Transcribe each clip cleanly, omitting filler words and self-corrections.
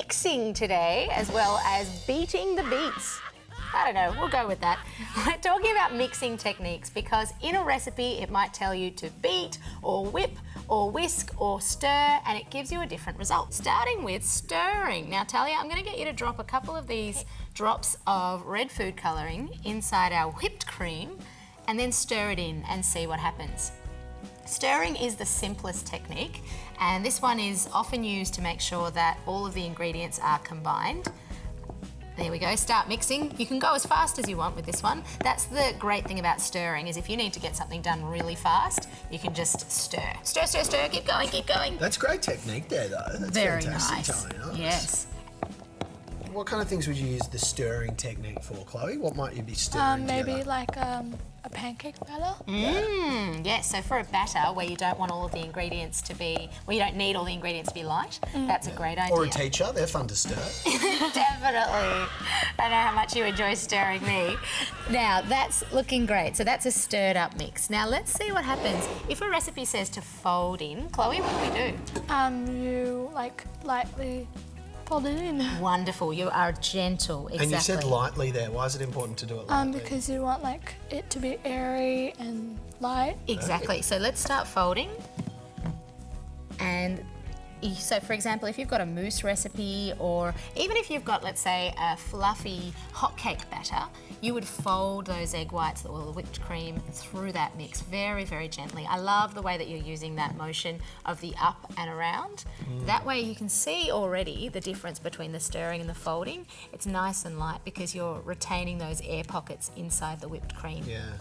mixing today as well as beating the beats. I don't know, we'll go with that. We're talking about mixing techniques because in a recipe it might tell you to beat or whip or whisk or stir, and it gives you a different result. Starting with stirring. Now Talia, I'm going to get you to drop a couple of these drops of red food colouring inside our whipped cream and then stir it in and see what happens. Stirring is the simplest technique, and this one is often used to make sure that all of the ingredients are combined. There we go, start mixing. You can go as fast as you want with this one. That's the great thing about stirring, is if you need to get something done really fast, you can just stir. Stir, stir, stir, keep going, keep going. That's great technique there, though. That's very fantastic, nice. Talia. Nice. Yes. What kind of things would you use the stirring technique for, Chloe? What might you be stirring Maybe together? like a pancake batter. Yes, so for a batter where you don't want all of the ingredients to be, well, you don't need all the ingredients to be light, that's a great idea. Or a teacher, they're fun to stir. Definitely. I know how much you enjoy stirring me. Now, that's looking great. So that's a stirred up mix. Now, let's see what happens. If a recipe says to fold in, Chloe, what do we do? You like lightly fold it in. Wonderful. You are gentle. Exactly. And you said lightly there. Why is it important to do it lightly? Because you want like it to be airy and light. Exactly. So let's start folding. And so, for example, if you've got a mousse recipe, or even if you've got, let's say, a fluffy hotcake batter, you would fold those egg whites or the whipped cream through that mix very, very gently. I love the way that you're using that motion of the up and around. That way you can see already the difference between the stirring and the folding. It's nice and light because you're retaining those air pockets inside the whipped cream. Yeah,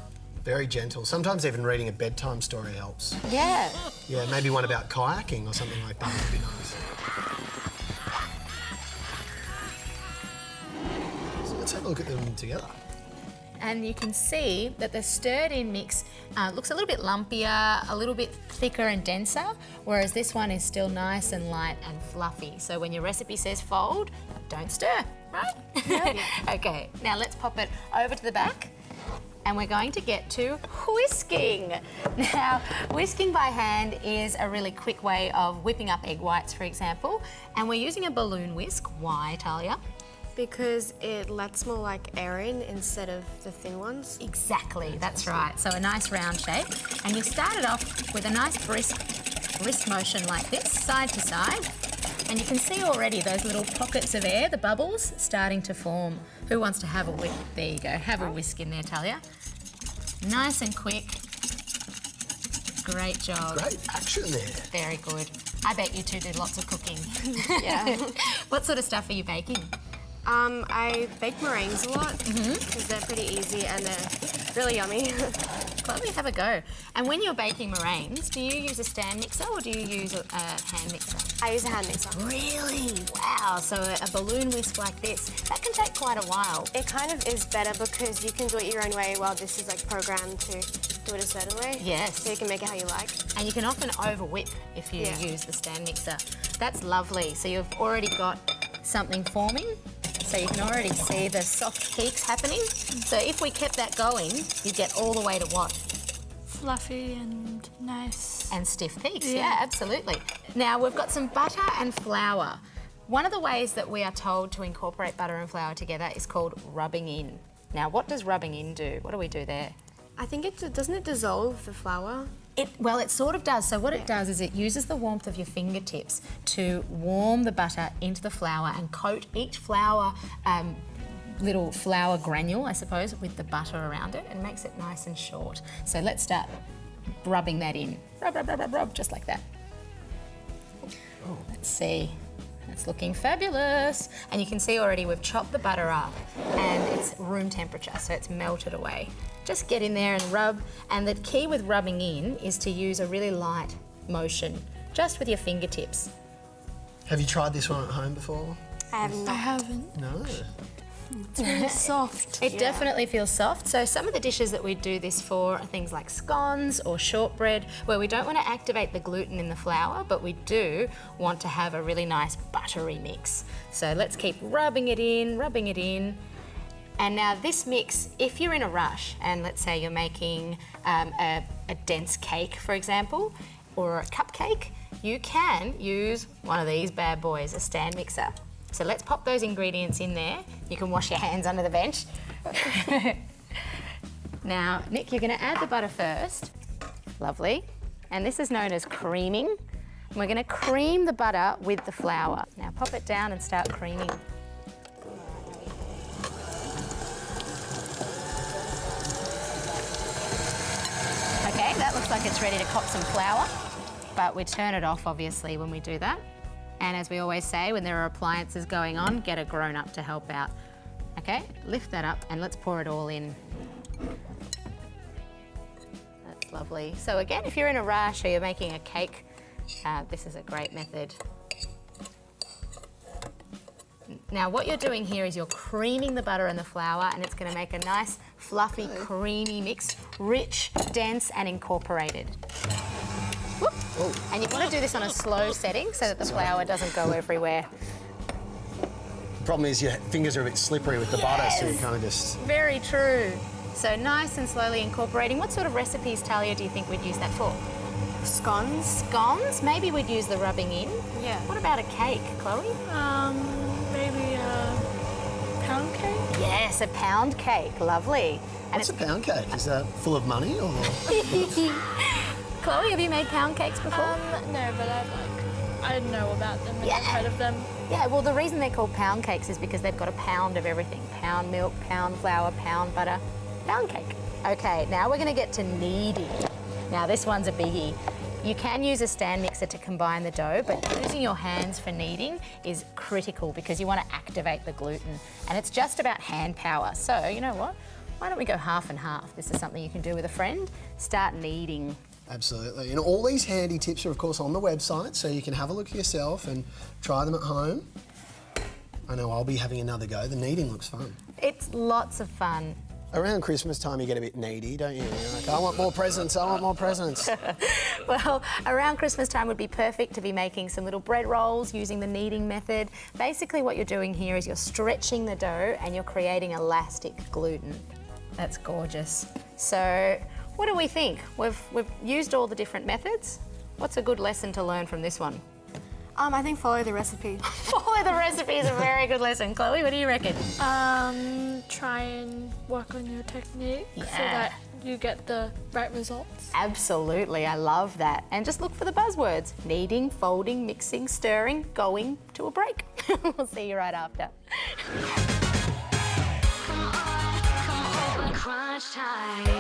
very gentle. Sometimes even reading a bedtime story helps. Yeah. Yeah, maybe one about kayaking or something like that would be nice. So let's have a look at them together. And you can see that the stirred in mix looks a little bit lumpier, a little bit thicker and denser, whereas this one is still nice and light and fluffy. So when your recipe says fold, don't stir, right? Yep. Okay, now let's pop it over to the back. And we're going to get to whisking. Now, whisking by hand is a really quick way of whipping up egg whites, for example. And we're using a balloon whisk. Why, Talia? Because it lets more like air in instead of the thin ones. Exactly, that's right. So a nice round shape. And you start it off with a nice brisk wrist motion like this, side to side. And you can see already those little pockets of air, the bubbles, starting to form. Who wants to have a whisk? There you go, have a whisk in there, Talia. Nice and quick. Great job. Great action there. Very good. I bet you two did lots of cooking. Yeah. What sort of stuff are you baking? I bake meringues a lot because they're pretty easy and they're really yummy. Chloe, have a go. And when you're baking meringues, do you use a stand mixer or do you use a hand mixer? I use a hand mixer. Really? Wow, so a balloon whisk like this, that can take quite a while. It kind of is better because you can do it your own way while this is like programmed to do it a certain way. Yes. So you can make it how you like. And you can often over whip if you use the stand mixer. That's lovely. So you've already got something forming. So you can already see the soft peaks happening. So if we kept that going, you'd get all the way to what? Fluffy and nice. And stiff peaks, yeah, absolutely. Now we've got some butter and flour. One of the ways that we are told to incorporate butter and flour together is called rubbing in. Now what does rubbing in do? What do we do there? I think doesn't it dissolve the flour? Well, it sort of does. So what it does is it uses the warmth of your fingertips to warm the butter into the flour and coat each flour, little flour granule, I suppose, with the butter around it and makes it nice and short. So let's start rubbing that in. Rub, rub, rub, rub, rub, just like that. Let's see. That's looking fabulous. And you can see already we've chopped the butter up and it's room temperature, so it's melted away. Just get in there and rub. And the key with rubbing in is to use a really light motion, just with your fingertips. Have you tried this one at home before? I haven't. No. It's really soft. It definitely feels soft. So some of the dishes that we do this for are things like scones or shortbread, where we don't want to activate the gluten in the flour, but we do want to have a really nice buttery mix. So let's keep rubbing it in, rubbing it in. And now this mix, if you're in a rush, and let's say you're making a dense cake, for example, or a cupcake, you can use one of these bad boys, a stand mixer. So let's pop those ingredients in there. You can wash your hands under the bench. Now, Nick, you're going to add the butter first. Lovely. And this is known as creaming. And we're going to cream the butter with the flour. Now pop it down and start creaming. Okay, that looks like it's ready to pop some flour, but we turn it off obviously when we do that. And as we always say, when there are appliances going on, get a grown-up to help out. Okay, lift that up and let's pour it all in. That's lovely. So again, if you're in a rush or you're making a cake, this is a great method. Now what you're doing here is you're creaming the butter and the flour, and it's going to make a nice fluffy, creamy mix, rich, dense and incorporated. Whoop. And you want to do this on a slow setting so that the flour doesn't go everywhere. Problem is your fingers are a bit slippery with the butter, so you kind of just... Very true. So nice and slowly incorporating. What sort of recipes, Talia, do you think we'd use that for? Scones. Scones? Maybe we'd use the rubbing in. Yeah. What about a cake, Chloe? Maybe a pound cake? Yes, a pound cake. Lovely. And What's a pound cake? Is that full of money or...? Chloe, have you made pound cakes before? No, but I know about them and I've heard of them. Yeah, well, the reason they're called pound cakes is because they've got a pound of everything. Pound milk, pound flour, pound butter, pound cake. Okay, now we're going to get to kneading. Now, this one's a biggie. You can use a stand mixer to combine the dough, but using your hands for kneading is critical because you want to activate the gluten. And it's just about hand power. So, you know what? Why don't we go half and half? This is something you can do with a friend. Start kneading. Absolutely. And all these handy tips are, of course, on the website, so you can have a look yourself and try them at home. I know I'll be having another go. The kneading looks fun. It's lots of fun. Around Christmas time, you get a bit needy, don't you? You're like, I want more presents, I want more presents. Well, around Christmas time would be perfect to be making some little bread rolls using the kneading method. Basically, what you're doing here is you're stretching the dough and you're creating elastic gluten. That's gorgeous. So, what do we think? We've used all the different methods. What's a good lesson to learn from this one? I think follow the recipe. Follow the recipe is a very good lesson. Chloe, what do you reckon? Try and work on your technique so Yeah. that you get the right results. Absolutely, I love that. And just look for the buzzwords. Kneading, folding, mixing, stirring, going to a break. We'll see you right after. Crunch time.